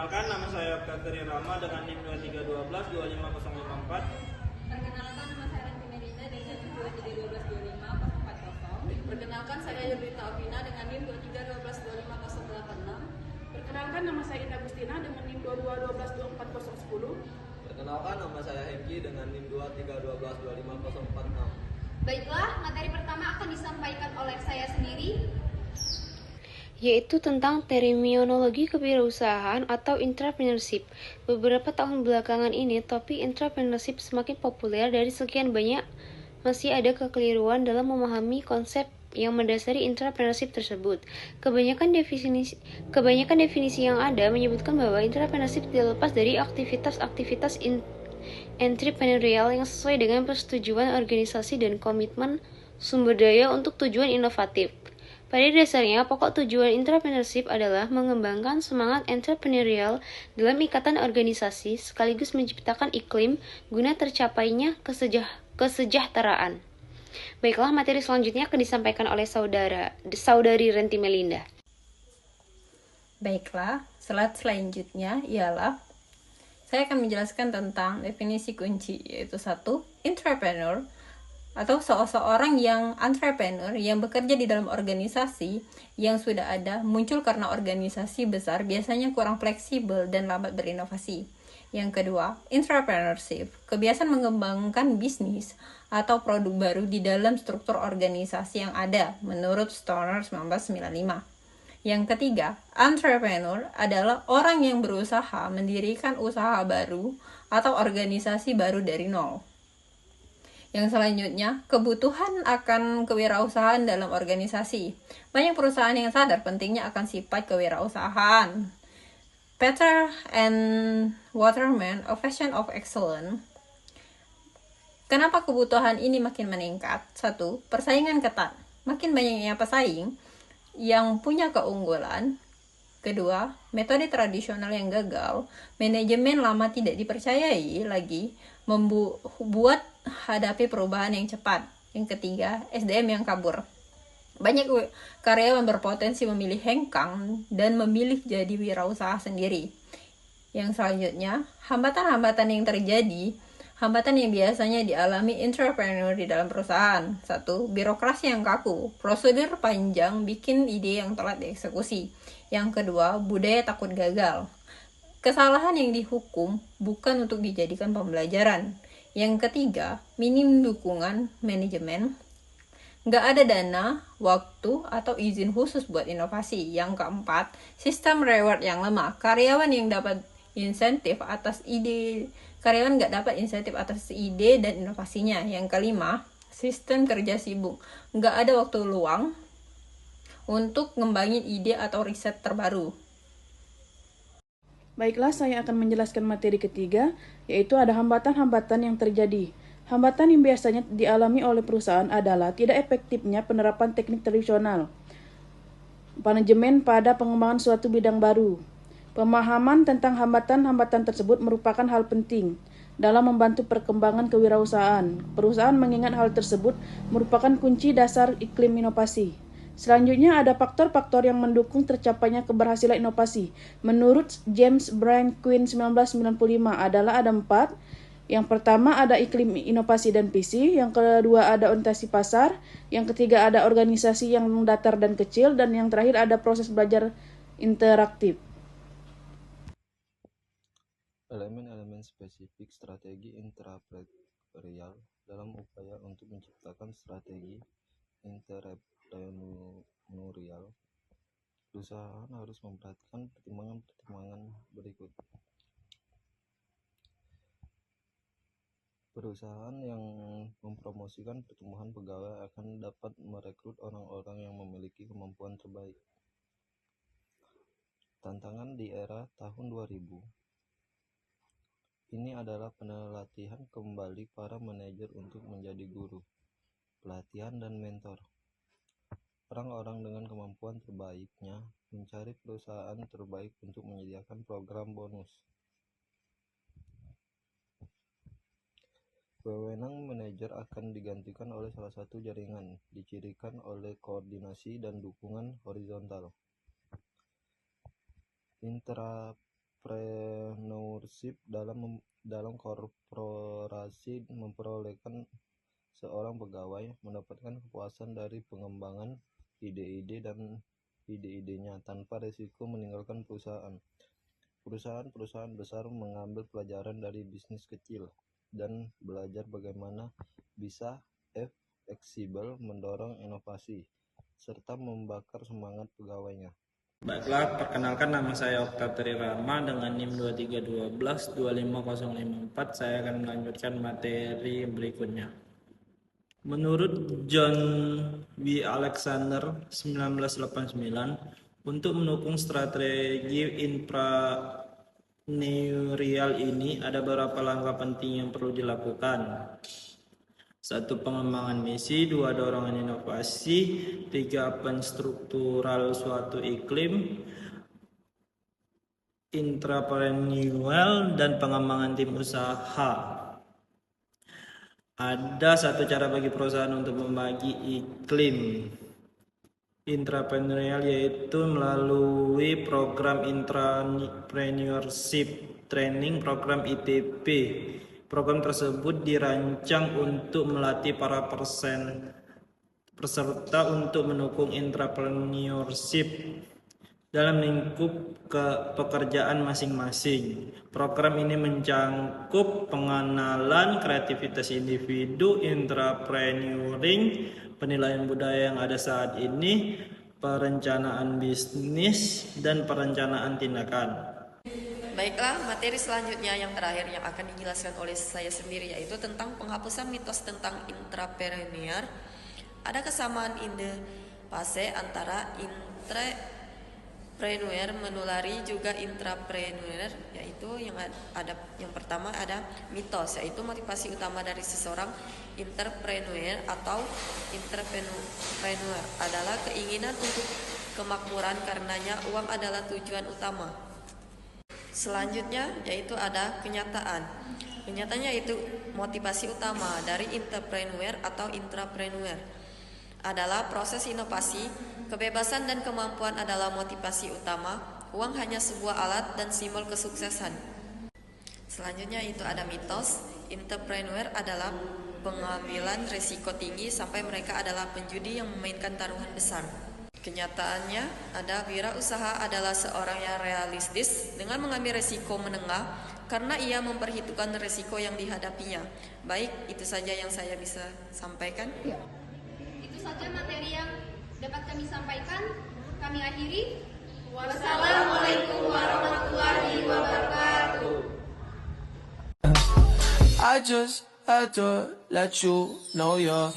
Perkenalkan, nama saya Katri Rama dengan NIM 2312 25054. Perkenalkan, nama saya Ranti Melinda dengan NIM 2312040. Perkenalkan, saya Yurita Opina dengan NIM 231225086. Perkenalkan, nama saya Indah Agustina dengan NIM 22122410. Perkenalkan, nama saya Hengki dengan NIM 2312 25046. Baiklah, materi pertama akan disampaikan oleh saya sendiri, yaitu tentang terminologi kewirausahaan atau entrepreneurship. Beberapa tahun belakangan ini, topik entrepreneurship semakin populer. Dari sekian banyak, masih ada kekeliruan dalam memahami konsep yang mendasari entrepreneurship tersebut. Kebanyakan definisi yang ada menyebutkan bahwa entrepreneurship tidak lepas dari aktivitas-aktivitas entrepreneurial yang sesuai dengan persetujuan organisasi dan komitmen sumber daya untuk tujuan inovatif. Pada dasarnya, pokok tujuan entrepreneurship adalah mengembangkan semangat entrepreneurial dalam ikatan organisasi sekaligus menciptakan iklim guna tercapainya kesejahteraan. Baiklah, materi selanjutnya akan disampaikan oleh saudari Ranti Melinda. Baiklah, slide selanjutnya ialah saya akan menjelaskan tentang definisi kunci, yaitu 1. Entrepreneur atau seseorang yang entrepreneur yang bekerja di dalam organisasi yang sudah ada, muncul karena organisasi besar biasanya kurang fleksibel dan lambat berinovasi. Yang kedua, entrepreneurship, kebiasaan mengembangkan bisnis atau produk baru di dalam struktur organisasi yang ada menurut Stoner 1995. Yang ketiga, entrepreneur adalah orang yang berusaha mendirikan usaha baru atau organisasi baru dari nol. Yang selanjutnya, kebutuhan akan kewirausahaan dalam organisasi. Banyak perusahaan yang sadar pentingnya akan sifat kewirausahaan. Peter and Waterman, A Fashion of Excellence. Kenapa kebutuhan ini makin meningkat? 1. Persaingan ketat. Makin banyaknya pesaing yang punya keunggulan. Kedua, metode tradisional yang gagal, manajemen lama tidak dipercayai lagi, membuat hadapi perubahan yang cepat. Yang ketiga, SDM yang kabur. Banyak karyawan berpotensi memilih hengkang dan memilih jadi wirausaha sendiri. Yang selanjutnya, hambatan-hambatan yang terjadi, hambatan yang biasanya dialami entrepreneur di dalam perusahaan. 1. Birokrasi yang kaku, prosedur panjang bikin ide yang telat dieksekusi. Yang kedua, budaya takut gagal. Kesalahan yang dihukum bukan untuk dijadikan pembelajaran. Yang ketiga, minim dukungan manajemen. Nggak ada dana, waktu, atau izin khusus buat inovasi. Yang keempat, sistem reward yang lemah. Karyawan nggak dapat insentif atas ide dan inovasinya. Yang kelima, sistem kerja sibuk. Nggak ada waktu luang untuk ngembangin ide atau riset terbaru. Baiklah, saya akan menjelaskan materi ketiga, yaitu ada hambatan-hambatan yang terjadi. Hambatan yang biasanya dialami oleh perusahaan adalah tidak efektifnya penerapan teknik tradisional, manajemen pada pengembangan suatu bidang baru. Pemahaman tentang hambatan-hambatan tersebut merupakan hal penting dalam membantu perkembangan kewirausahaan. Perusahaan mengingat hal tersebut merupakan kunci dasar iklim inovasi. Selanjutnya ada faktor-faktor yang mendukung tercapainya keberhasilan inovasi. Menurut James Brian Quinn 1995 adalah ada 4. Yang pertama ada iklim inovasi dan visi, yang kedua ada orientasi pasar, yang ketiga ada organisasi yang datar dan kecil, dan yang terakhir ada proses belajar interaktif. Elemen-elemen spesifik strategi entrepreneurial dalam upaya untuk menciptakan strategi entrepreneurial, perusahaan harus memperhatikan pertimbangan-pertimbangan berikut. Perusahaan yang mempromosikan pertumbuhan pegawai akan dapat merekrut orang-orang yang memiliki kemampuan terbaik. Tantangan di era tahun 2000. Ini adalah pelatihan kembali para manajer untuk menjadi guru, pelatihan dan mentor. Orang-orang dengan kemampuan terbaiknya mencari perusahaan terbaik untuk menyediakan program bonus. Wewenang manajer akan digantikan oleh salah satu jaringan, dicirikan oleh koordinasi dan dukungan horizontal. entrepreneurship dalam korporasi memperolehkan seorang pegawai mendapatkan kepuasan dari pengembangan ide-idenya tanpa risiko meninggalkan perusahaan. Perusahaan besar mengambil pelajaran dari bisnis kecil dan belajar bagaimana bisa fleksibel mendorong inovasi serta membakar semangat pegawainya. Baiklah, perkenalkan nama saya Oktatri Rama dengan NIM 2312-25054. Saya akan melanjutkan materi berikutnya. Menurut John W. Alexander 1989, untuk mendukung strategi intrapreneurial ini ada beberapa langkah penting yang perlu dilakukan. 1. Pengembangan misi. 2. Dorongan inovasi. 3. Penstruktural suatu iklim intrapreneurial dan pengembangan tim usaha. Ada satu cara bagi perusahaan untuk membagi iklim intrapreneurial, yaitu melalui program Entrepreneurship Training, program ITP. Program tersebut dirancang untuk melatih para peserta untuk mendukung entrepreneurship dalam lingkup pekerjaan masing-masing. Program ini mencangkup pengenalan kreativitas individu, entrepreneuring, penilaian budaya yang ada saat ini, perencanaan bisnis, dan perencanaan tindakan. Baiklah, materi selanjutnya yang terakhir yang akan dijelaskan oleh saya sendiri yaitu tentang penghapusan mitos tentang intrapreneur. Ada kesamaan ide fase antara intrapreneur menulari juga intrapreneur, yaitu yang pertama ada mitos, yaitu motivasi utama dari seseorang entrepreneur atau intrapreneur adalah keinginan untuk kemakmuran, karenanya uang adalah tujuan utama. Selanjutnya yaitu ada kenyataan. Kenyataannya yaitu motivasi utama dari entrepreneur atau intrapreneur adalah proses inovasi, kebebasan dan kemampuan adalah motivasi utama. Uang hanya sebuah alat dan simbol kesuksesan. Selanjutnya itu ada mitos. Entrepreneur adalah pengambilan risiko tinggi sampai mereka adalah penjudi yang memainkan taruhan besar. Kenyataannya, ada wirausaha adalah seorang yang realistis dengan mengambil risiko menengah karena ia memperhitungkan risiko yang dihadapinya. Baik, itu saja yang saya bisa sampaikan. Itu saja materi yang dapat kami sampaikan. Kami akhiri. Wassalamualaikum warahmatullahi wabarakatuh. I just had to let you know you're